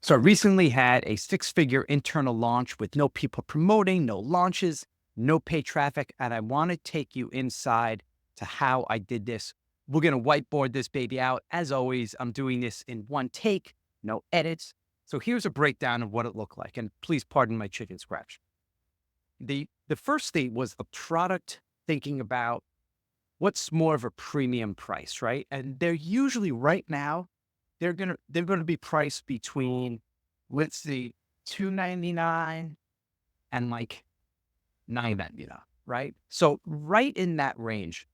So I recently had a six-figure internal launch with no people promoting, no launches, no paid traffic, and I want to take you inside to how I did this. We're going to whiteboard this baby out. As always, I'm doing this in one take, no edits. So here's a breakdown of what it looked like, and please pardon my chicken scratch. The first thing was a product, thinking about what's more of a premium price, right? And they're usually right now, they're gonna be priced between, let's see, 299 and like 999, right? So right in that range.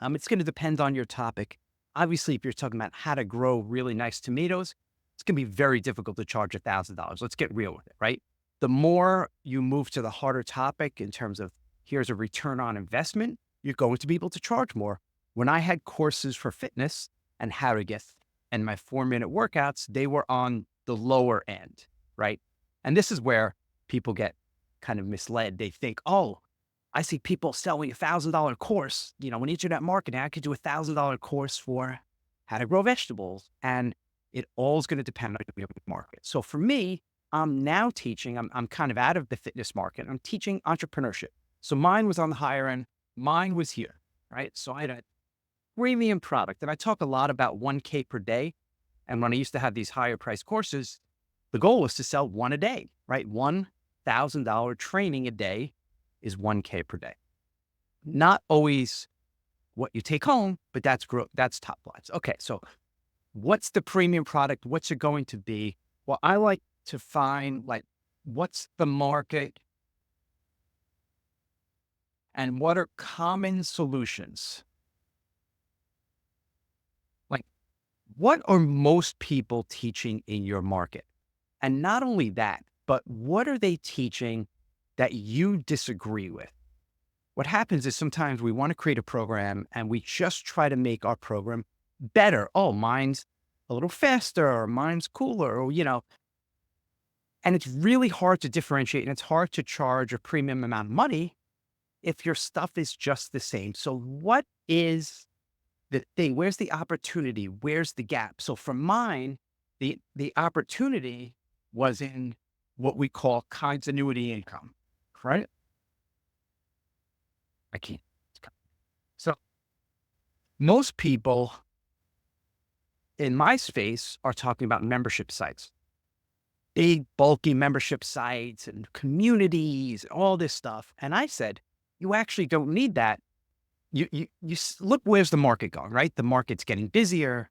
It's gonna depend on your topic. Obviously, if you're talking about how to grow really nice tomatoes, it's gonna be very difficult to charge $1,000. Let's get real with it, right? The more you move to the harder topic in terms of here's a return on investment, you're going to be able to charge more. When I had courses for fitness and how to get and my 4-minute workouts, they were on the lower end, right? And this is where people get kind of misled. They think, oh, I see people selling $1,000 course, in internet marketing, I could do $1,000 course for how to grow vegetables. And it all is going to depend on your market. So for me, I'm now teaching, I'm kind of out of the fitness market. I'm teaching entrepreneurship. So mine was on the higher end. Mine was here, right? So I had a premium product, and I talk a lot about 1K per day. And when I used to have these higher price courses, the goal was to sell one a day, right? $1,000 training a day is 1K per day. Not always what you take home, but that's top lines. Okay, so what's the premium product? What's it going to be? Well, I like to find what's the market and what are common solutions? Like, what are most people teaching in your market? And not only that, but what are they teaching that you disagree with? What happens is sometimes we want to create a program and we just try to make our program better. Oh, mine's a little faster, or mine's cooler, and it's really hard to differentiate, and it's hard to charge a premium amount of money if your stuff is just the same. So what is the thing? Where's the opportunity? Where's the gap? So for mine, the opportunity was in what we call continuity income, right? I can't. So most people in my space are talking about membership sites, big, bulky membership sites and communities, all this stuff. And I said, you actually don't need that. Look, where's the market going, right? The market's getting busier.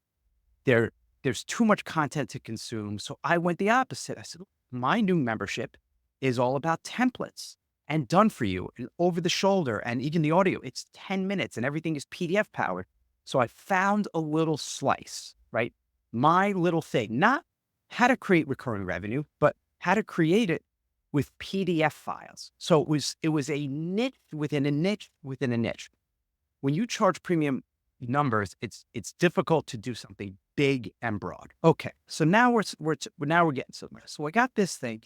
There's too much content to consume. So I went the opposite. I said, my new membership is all about templates and done for you and over the shoulder, and even the audio. It's 10 minutes and everything is PDF powered. So I found a little slice, right? My little thing, not how to create recurring revenue, but how to create it with PDF files. So it was a niche within a niche within a niche. When you charge premium numbers, it's difficult to do something big and broad. Okay, so now we're getting somewhere. So I got this thing.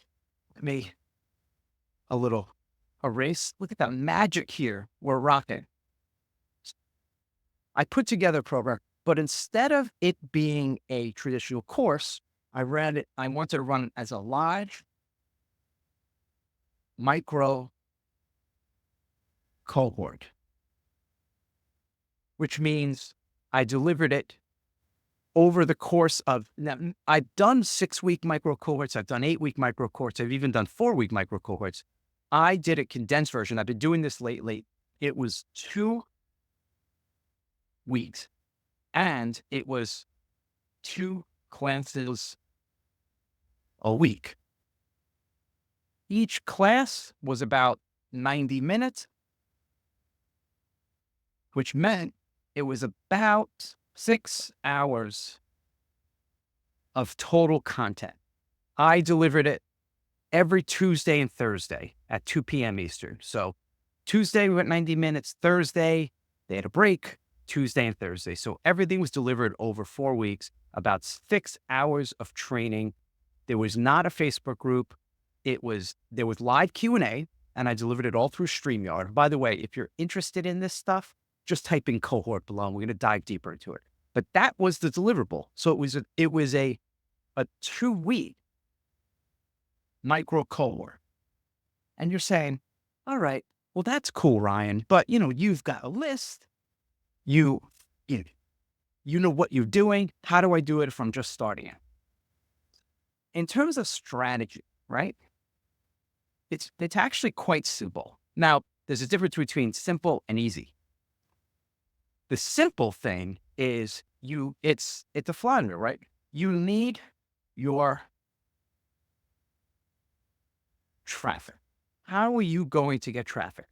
Let me a little erase. Look at that magic here. We're rocking. I put together a program, but instead of it being a traditional course, I wanted to run it as a live micro cohort, which means I delivered it over the course of, now, I've done 6-week micro cohorts. I've done 8-week micro cohorts. I've even done 4-week micro cohorts. I did a condensed version. I've been doing this lately. It was 2 weeks and it was 2 classes a week. Each class was about 90 minutes, which meant it was about 6 hours of total content. I delivered it every Tuesday and Thursday at 2 p.m. Eastern. So Tuesday, we went 90 minutes. Thursday, they had a break, Tuesday and Thursday. So everything was delivered over 4 weeks, about 6 hours of training. There was not a Facebook group. There was live Q&A, and I delivered it all through StreamYard. By the way, if you're interested in this stuff, just type in cohort below. We're going to dive deeper into it. But that was the deliverable. So it was a 2-week micro-cohort. And you're saying, all right, well, that's cool, Ryan, but you've got a list. You, you, you know what you're doing. How do I do it if I'm just starting it? In terms of strategy, right? It's actually quite simple. Now, there's a difference between simple and easy. The simple thing is it's a flounder, right? You need your traffic. How are you going to get traffic?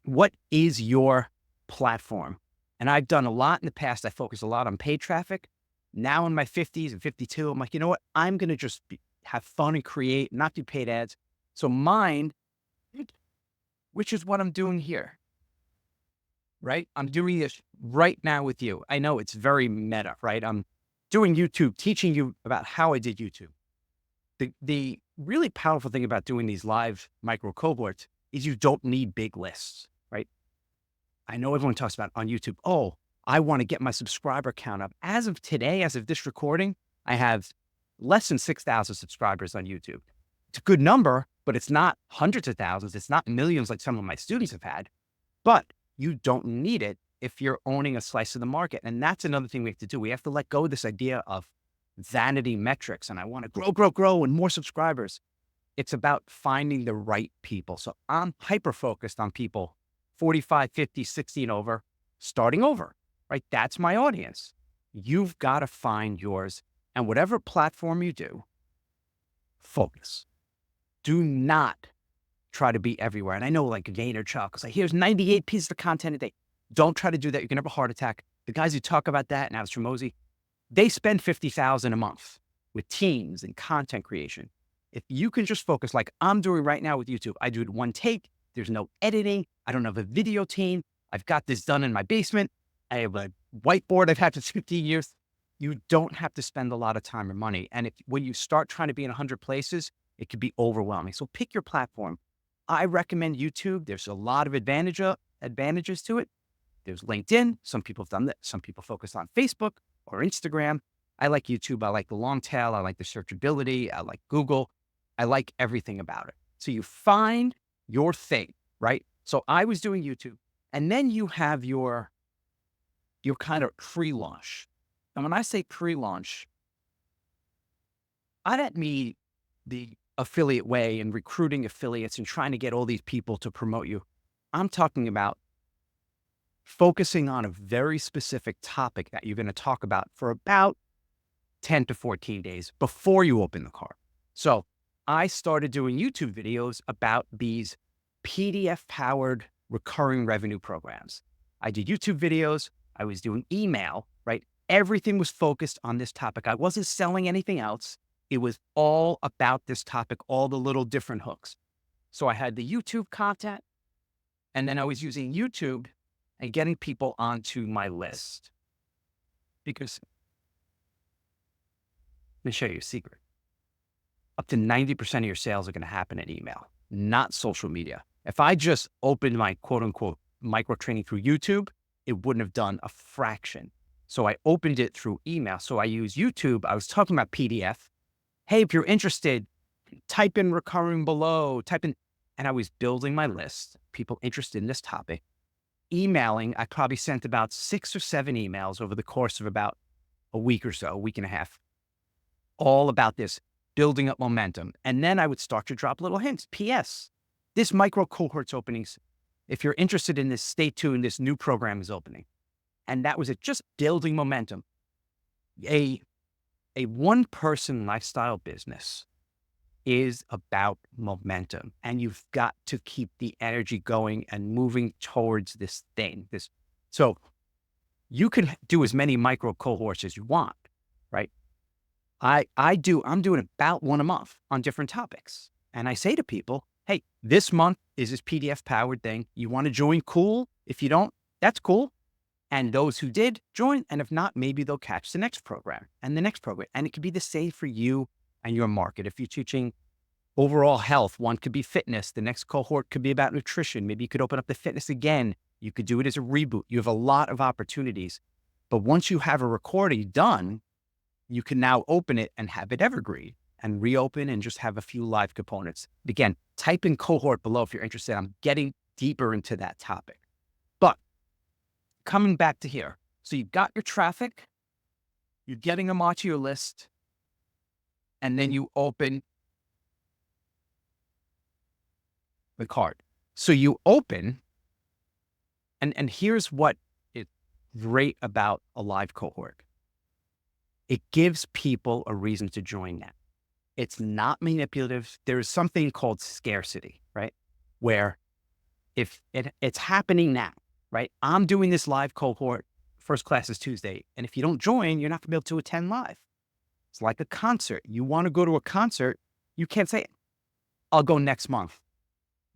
What is your platform? And I've done a lot in the past. I focus a lot on paid traffic. Now in my 50s and 52, I'm like, you know what? I'm going to just have fun and create, not do paid ads. So mine, which is what I'm doing here, right? I'm doing this right now with you. I know it's very meta, right? I'm doing YouTube, teaching you about how I did YouTube. The really powerful thing about doing these live micro cohorts is you don't need big lists, right? I know everyone talks about on YouTube, oh, I want to get my subscriber count up. As of today, as of this recording, I have less than 6,000 subscribers on YouTube. It's a good number, but it's not hundreds of thousands. It's not millions like some of my students have had, but you don't need it if you're owning a slice of the market. And that's another thing we have to do. We have to let go of this idea of vanity metrics. And I want to grow and more subscribers. It's about finding the right people. So I'm hyper-focused on people 45, 50, 60 and over, starting over, right? That's my audience. You've got to find yours. And whatever platform you do, focus. Do not try to be everywhere. And I know like Vaynerchuk is like, here's 98 pieces of content a day. Don't try to do that. You can have a heart attack. The guys who talk about that, now it's Tramosi, they spend $50,000 a month with teams and content creation. If you can just focus like I'm doing right now with YouTube, I do it one take. There's no editing. I don't have a video team. I've got this done in my basement. I have a whiteboard I've had for 15 years. You don't have to spend a lot of time or money. And when you start trying to be in 100 places, it could be overwhelming. So pick your platform. I recommend YouTube. There's a lot of advantages to it. There's LinkedIn. Some people have done that. Some people focus on Facebook or Instagram. I like YouTube. I like the long tail. I like the searchability. I like Google. I like everything about it. So you find your thing, right? So I was doing YouTube, and then you have your kind of pre-launch. And when I say pre-launch, I don't mean the affiliate way and recruiting affiliates and trying to get all these people to promote you. I'm talking about focusing on a very specific topic that you're going to talk about for about 10 to 14 days before you open the cart. So I started doing YouTube videos about these PDF-powered recurring revenue programs. I did YouTube videos. I was doing email, right? Everything was focused on this topic. I wasn't selling anything else. It was all about this topic, all the little different hooks. So I had the YouTube content, and then I was using YouTube and getting people onto my list. Because let me show you a secret. Up to 90% of your sales are going to happen in email, not social media. If I just opened my quote unquote micro training through YouTube, it wouldn't have done a fraction. So I opened it through email. So I use YouTube. I was talking about PDF. Hey, if you're interested, type in recurring below, and I was building my list, people interested in this topic. Emailing, I probably sent about 6 or 7 emails over the course of about a week or so, a week and a half, all about this, building up momentum. And then I would start to drop little hints. P.S. This micro cohorts openings, if you're interested in this, stay tuned. This new program is opening. And that was it, just building momentum. A one-person lifestyle business is about momentum, and you've got to keep the energy going and moving towards this thing. So you can do as many micro cohorts as you want, right? I'm doing about one a month on different topics. And I say to people, hey, this month is this PDF powered thing. You want to join? Cool. If you don't, that's cool. And those who did join, and if not, maybe they'll catch the next program and the next program. And it could be the same for you and your market. If you're teaching overall health, one could be fitness. The next cohort could be about nutrition. Maybe you could open up the fitness again. You could do it as a reboot. You have a lot of opportunities. But once you have a recording done, you can now open it and have it evergreen. and reopen and just have a few live components. Again, type in cohort below if you're interested. I'm getting deeper into that topic. But coming back to here, so you've got your traffic, you're getting them onto your list, and then you open the cart. So you open, and here's what is great about a live cohort. It gives people a reason to join now. It's not manipulative. There's something called scarcity, right? Where if it's happening now, right? I'm doing this live cohort, first class is Tuesday. And if you don't join, you're not gonna be able to attend live. It's like a concert. You want to go to a concert, you can't say, I'll go next month.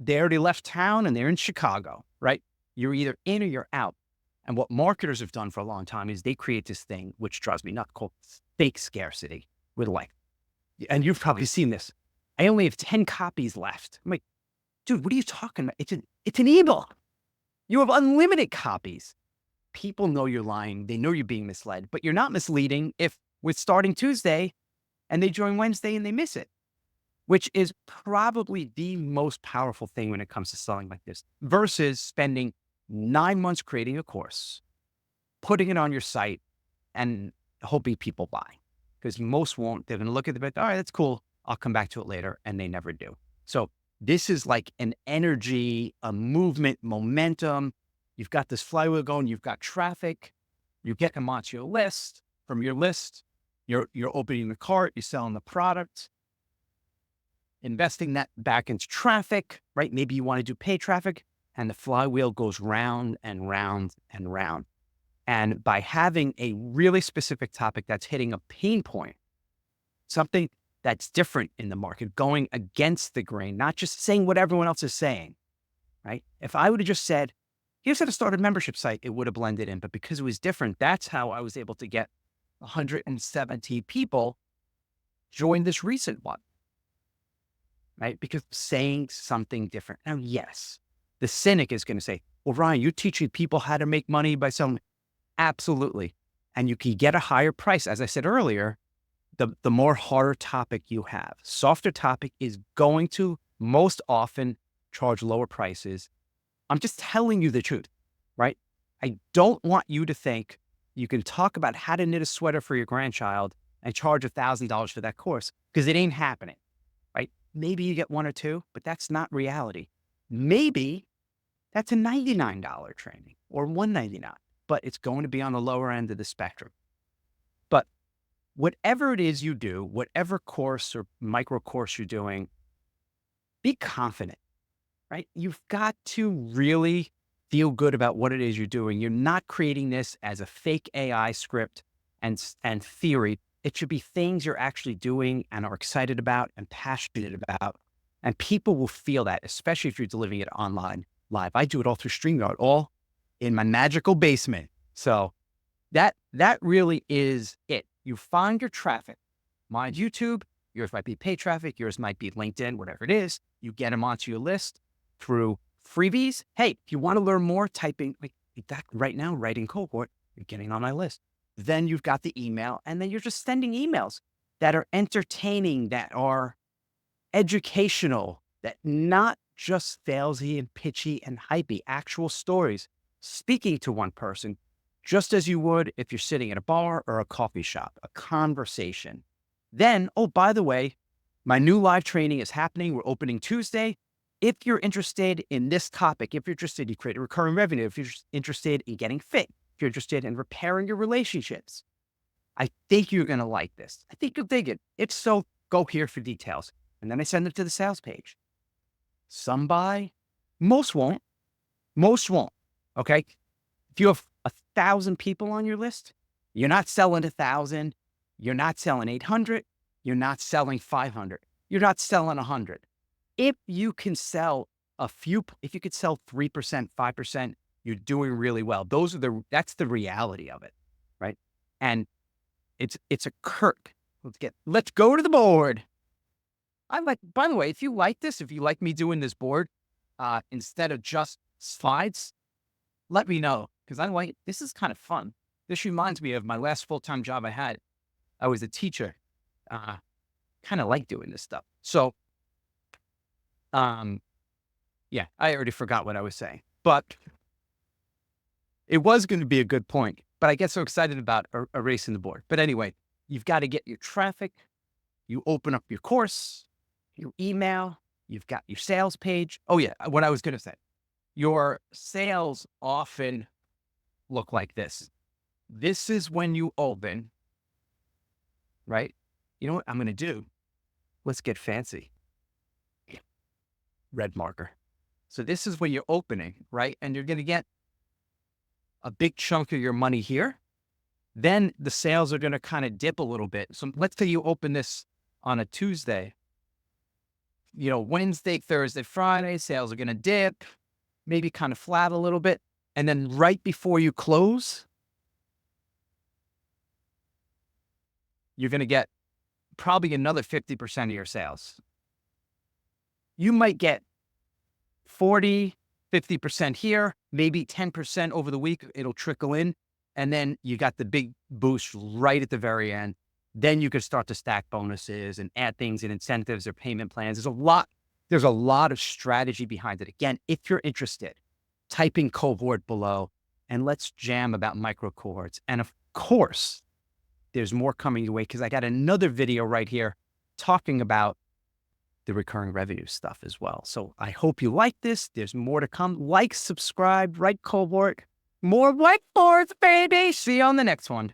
They already left town and they're in Chicago, right? You're either in or you're out. And what marketers have done for a long time is they create this thing, which drives me nuts, called fake scarcity. With like, and you've probably seen this. I only have 10 copies left. I'm like, dude, what are you talking about? It's an ebook. You have unlimited copies. People know you're lying. They know you're being misled, but you're not misleading if we're starting Tuesday and they join Wednesday and they miss it, which is probably the most powerful thing when it comes to selling like this versus spending 9 months creating a course, putting it on your site and hoping people buy. Because most won't. They're going to look at the bit, all right, that's cool. I'll come back to it later. And they never do. So this is like an energy, a movement, momentum. You've got this flywheel going. You've got traffic. You get them onto your list. From your list, you're opening the cart. You're selling the product. Investing that back into traffic, right? Maybe you want to do paid traffic. And the flywheel goes round and round and round. And by having a really specific topic that's hitting a pain point, something that's different in the market, going against the grain, not just saying what everyone else is saying, right? If I would have just said, here's how to start a membership site, it would have blended in. But because it was different, that's how I was able to get 170 people join this recent one, right? Because saying something different. Now, yes, the cynic is going to say, well, Ryan, you're teaching people how to make money by selling. Absolutely. And you can get a higher price. As I said earlier, the more harder topic you have. Softer topic is going to most often charge lower prices. I'm just telling you the truth, right? I don't want you to think you can talk about how to knit a sweater for your grandchild and charge $1,000 for that course, because it ain't happening, right? Maybe you get one or two, but that's not reality. Maybe that's a $99 training or $199. But it's going to be on the lower end of the spectrum. But whatever it is you do, whatever course or micro course you're doing, be confident, right? You've got to really feel good about what it is you're doing. You're not creating this as a fake AI script and theory. It should be things you're actually doing and are excited about and passionate about. And people will feel that, especially if you're delivering it online, live. I do it all through StreamYard, all in my magical basement. So that really is it. You find your traffic. Mine's YouTube, yours might be paid traffic, yours might be LinkedIn, whatever it is. You get them onto your list through freebies. Hey, if you want to learn more, typing like that right now, writing cohort, you're getting on my list. Then you've got the email, and then you're just sending emails that are entertaining, that are educational, that not just salesy and pitchy and hypey, actual stories, speaking to one person, just as you would if you're sitting at a bar or a coffee shop, a conversation. Then, oh, by the way, my new live training is happening. We're opening Tuesday. If you're interested in this topic, if you're interested in creating recurring revenue, if you're interested in getting fit, if you're interested in repairing your relationships, I think you're going to like this. I think you'll dig it. If so, go here for details. And then I send them to the sales page. Some buy, most won't. Most won't. Okay. If you have 1,000 people on your list, you're not selling 1,000. You're not selling 800. You're not selling 500. You're not selling 100. If you can sell if you could sell 3%, 5%, you're doing really well. That's the reality of it. Right. And it's a Kirk. Let's go to the board. By the way, if you like this, if you like me doing this board, instead of just slides, let me know. Because this is kind of fun. This reminds me of my last full-time job I had. I was a teacher. kind of like doing this stuff. So, yeah, I already forgot what I was saying, but it was going to be a good point, but I get so excited about erasing the board. But anyway, you've got to get your traffic. You open up your course, your email, you've got your sales page. Oh yeah, what I was going to say, your sales often look like this. This is when you open, right? You know what I'm going to do? Let's get fancy. Red marker. So this is when you're opening, right? And you're going to get a big chunk of your money here. Then the sales are going to kind of dip a little bit. So let's say you open this on a Tuesday. You know, Wednesday, Thursday, Friday, sales are going to dip, maybe kind of flat a little bit. And then right before you close, you're going to get probably another 50% of your sales. You might get 40, 50% here, maybe 10% over the week. It'll trickle in. And then you got the big boost right at the very end. Then you could start to stack bonuses and add things in incentives or payment plans. There's a lot of strategy behind it. Again, if you're interested, type in cohort below and let's jam about micro cohorts. And of course, there's more coming your way because I got another video right here talking about the recurring revenue stuff as well. So I hope you like this. There's more to come. Like, subscribe, write cohort. More whiteboards, baby. See you on the next one.